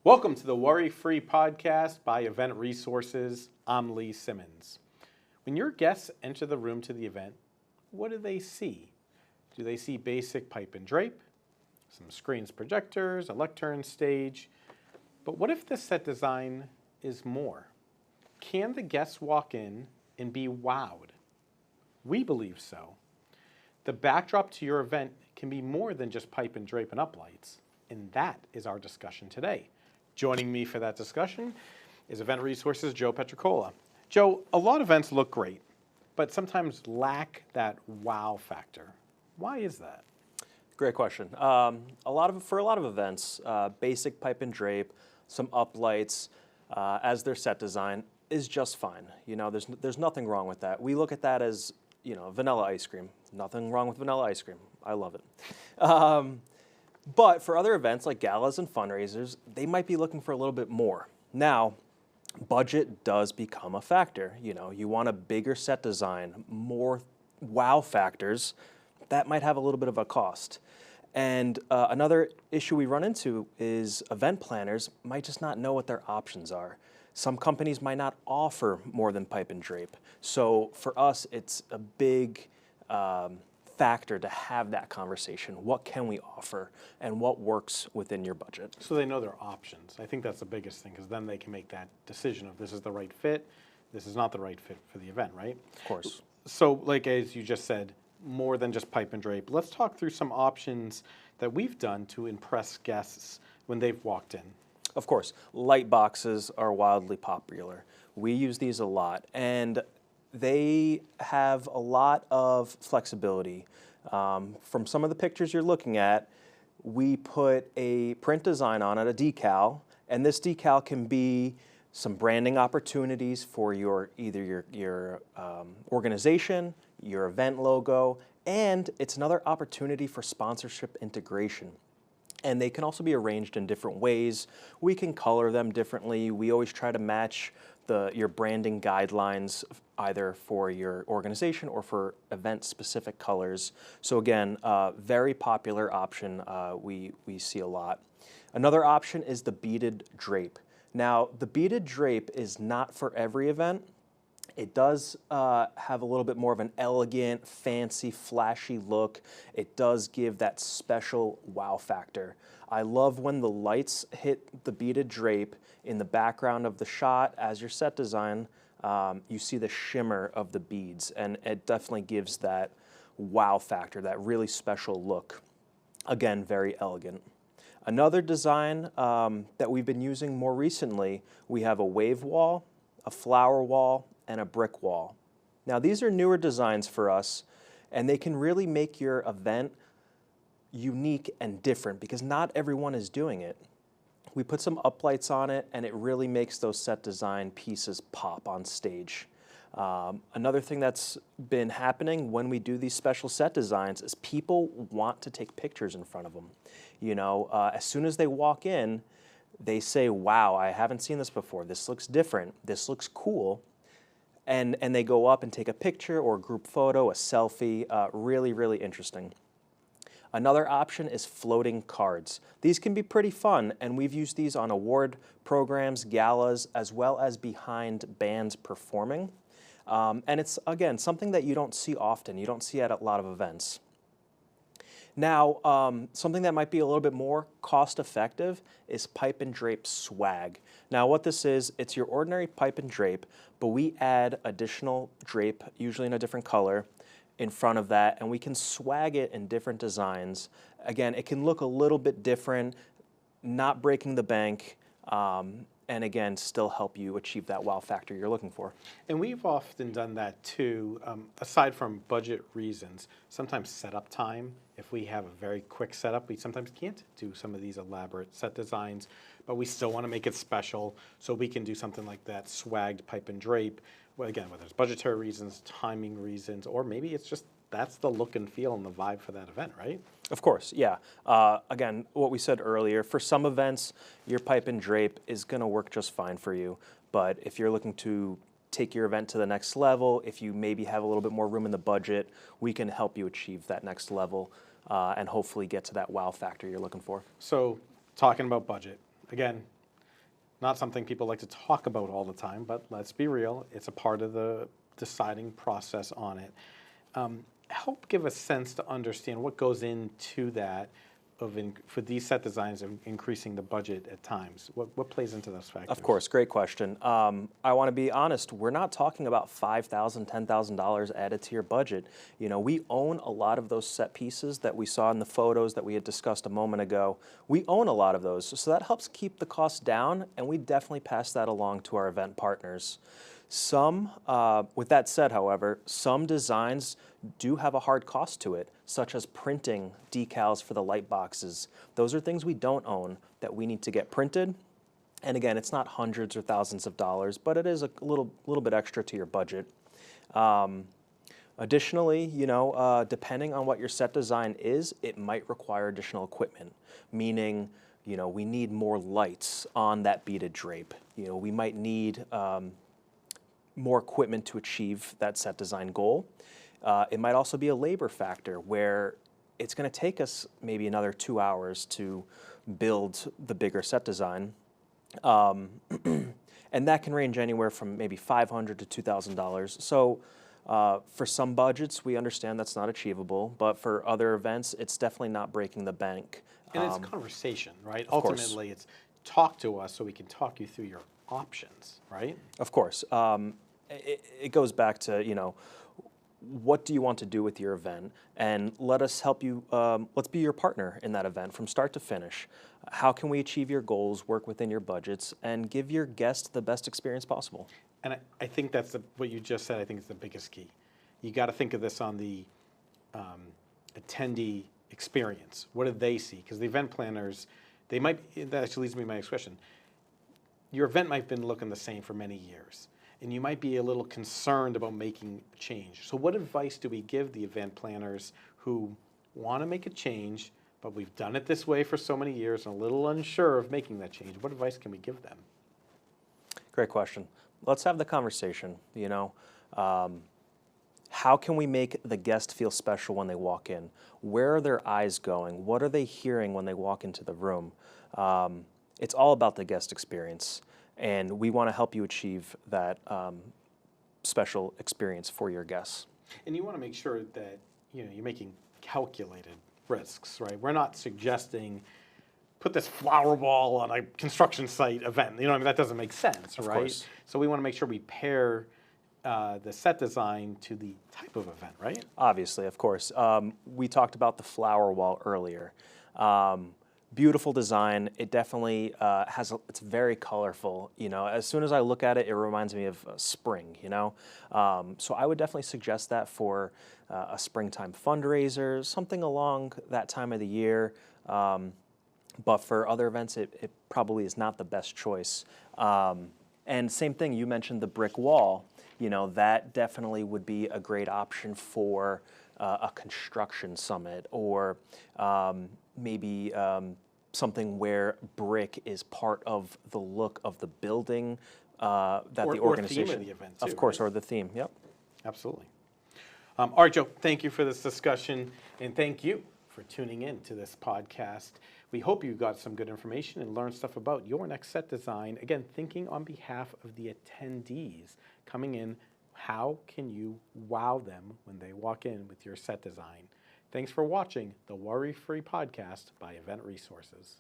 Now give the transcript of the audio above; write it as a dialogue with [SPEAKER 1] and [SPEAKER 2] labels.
[SPEAKER 1] Welcome to the Worry-Free Podcast by Event Resources. I'm Lee Simmons. When your guests enter the room to the event, what do they see? Do they see basic pipe and drape, some screens, projectors, a lectern, stage? But what if the set design is more? Can the guests walk in and be wowed? We believe so. The backdrop to your event can be more than just pipe and drape and uplights, and that is our discussion today. Joining me for that discussion is Event Resources' Joe Petricola. Joe, a lot of events look great, but sometimes lack that wow factor. Why is that?
[SPEAKER 2] Great question. For a lot of events, basic pipe and drape, some uplights as their set design is just fine. You know, there's nothing wrong with that. We look at that as, you know, vanilla ice cream. Nothing wrong with vanilla ice cream. I love it. But for other events like galas and fundraisers, they might be looking for a little bit more. Now, budget does become a factor. You know, you want a bigger set design, more wow factors. That might have a little bit of a cost. And another issue we run into is event planners might just not know what their options are. Some companies might not offer more than pipe and drape. So for us, it's a big factor to have that conversation. What can we offer and what works within your budget?
[SPEAKER 1] So they know their options. I think that's the biggest thing, because then they can make that decision of this is the right fit, this is not the right fit for the event, right?
[SPEAKER 2] Of course.
[SPEAKER 1] So like as you just said, more than just pipe and drape. Let's talk through some options that we've done to impress guests when they've walked in.
[SPEAKER 2] Of course, light boxes are wildly popular. We use these a lot, and they have a lot of flexibility. From some of the pictures you're looking at, we put a print design on it, a decal, and this decal can be some branding opportunities for either your organization, your event logo, and it's another opportunity for sponsorship integration. And they can also be arranged in different ways. We can color them differently. We always try to match your branding guidelines either for your organization or for event-specific colors. So again, very popular option we see a lot. Another option is the beaded drape. Now, the beaded drape is not for every event. It does have a little bit more of an elegant, fancy, flashy look. It does give that special wow factor. I love when the lights hit the beaded drape in the background of the shot as your set design. You see the shimmer of the beads, and it definitely gives that wow factor, that really special look. Again, very elegant. Another design that we've been using more recently, we have a wave wall, a flower wall, and a brick wall. Now these are newer designs for us, and they can really make your event unique and different because not everyone is doing it. We put some uplights on it, and it really makes those set design pieces pop on stage. Another thing that's been happening when we do these special set designs is people want to take pictures in front of them. You know, as soon as they walk in, they say, wow, I haven't seen this before. This looks different. This looks cool. And they go up and take a picture or a group photo, a selfie. Really, really interesting. Another option is floating cards. These can be pretty fun, and we've used these on award programs, galas, as well as behind bands performing. And it's, again, something that you don't see often. You don't see at a lot of events. Now, something that might be a little bit more cost-effective is pipe and drape swag. Now, what this is, it's your ordinary pipe and drape, but we add additional drape, usually in a different color, in front of that, and we can swag it in different designs. Again, it can look a little bit different, not breaking the bank, and again, still help you achieve that wow factor you're looking for.
[SPEAKER 1] And we've often done that too, aside from budget reasons. Sometimes setup time, if we have a very quick setup, we sometimes can't do some of these elaborate set designs, but we still want to make it special, so we can do something like that, swagged pipe and drape. Well, again, whether it's budgetary reasons, timing reasons, or maybe it's just that's the look and feel and the vibe for that event, right?
[SPEAKER 2] Of course, yeah. Again, what we said earlier, for some events, your pipe and drape is going to work just fine for you. But if you're looking to take your event to the next level, if you maybe have a little bit more room in the budget, we can help you achieve that next level and hopefully get to that wow factor you're looking for.
[SPEAKER 1] So talking about budget, again, Not something people like to talk about all the time, but let's be real, it's a part of the deciding process on it. Help give a sense to understand what goes into that for these set designs of increasing the budget at times. What plays into those factors?
[SPEAKER 2] Of course, great question. I want to be honest, we're not talking about $5,000, $10,000 added to your budget. You know, we own a lot of those set pieces that we saw in the photos that we had discussed a moment ago. We own a lot of those, so that helps keep the cost down, and we definitely pass that along to our event partners. With that said, however, some designs do have a hard cost to it, such as printing decals for the light boxes. Those are things we don't own that we need to get printed. And again, it's not hundreds or thousands of dollars, but it is a little bit extra to your budget. Additionally, you know, depending on what your set design is, it might require additional equipment, meaning, you know, we need more lights on that beaded drape. You know, we might need more equipment to achieve that set design goal. It might also be a labor factor where it's going to take us maybe another 2 hours to build the bigger set design. And that can range anywhere from maybe $500 to $2,000. So for some budgets, we understand that's not achievable, but for other events, it's definitely not breaking the bank.
[SPEAKER 1] And it's conversation, right?
[SPEAKER 2] Of course.
[SPEAKER 1] Ultimately, it's talk to us so we can talk you through your options, right?
[SPEAKER 2] Of course. It goes back to, you know, what do you want to do with your event? And let us help you, let's be your partner in that event from start to finish. How can we achieve your goals, work within your budgets, and give your guests the best experience possible?
[SPEAKER 1] And I think that's what you just said, I think is the biggest key. You got to think of this on the attendee experience. What do they see? Because the event planners, that actually leads me to my next question. Your event might have been looking the same for many years, and you might be a little concerned about making a change. So what advice do we give the event planners who want to make a change, but we've done it this way for so many years and a little unsure of making that change? What advice can we give them?
[SPEAKER 2] Great question. Let's have the conversation, you know. How can we make the guest feel special when they walk in? Where are their eyes going? What are they hearing when they walk into the room? It's all about the guest experience, and we want to help you achieve that special experience for your guests.
[SPEAKER 1] And you want to make sure that you're making calculated risks, right? We're not suggesting put this flower wall on a construction site event. You know, I mean, that doesn't make sense, right? Of course. So we want to make sure we pair the set design to the type of event, right?
[SPEAKER 2] Obviously, of course. We talked about the flower wall earlier. Beautiful design. It definitely it's very colorful. You know, as soon as I look at it, it reminds me of spring, you know? So I would definitely suggest that for a springtime fundraiser, something along that time of the year. But for other events, it probably is not the best choice. And same thing, you mentioned the brick wall. You know, that definitely would be a great option for a construction summit, or maybe something where brick is part of the look of the building that the organization.
[SPEAKER 1] Or theme of the event, too.
[SPEAKER 2] Of course,
[SPEAKER 1] right?
[SPEAKER 2] or the theme, yep.
[SPEAKER 1] Absolutely. All right, Joe, thank you for this discussion, and thank you for tuning in to this podcast. We hope you got some good information and learned stuff about your next set design. Again, thinking on behalf of the attendees coming in, how can you wow them when they walk in with your set design? Thanks for watching the Worry-Free Podcast by Event Resources.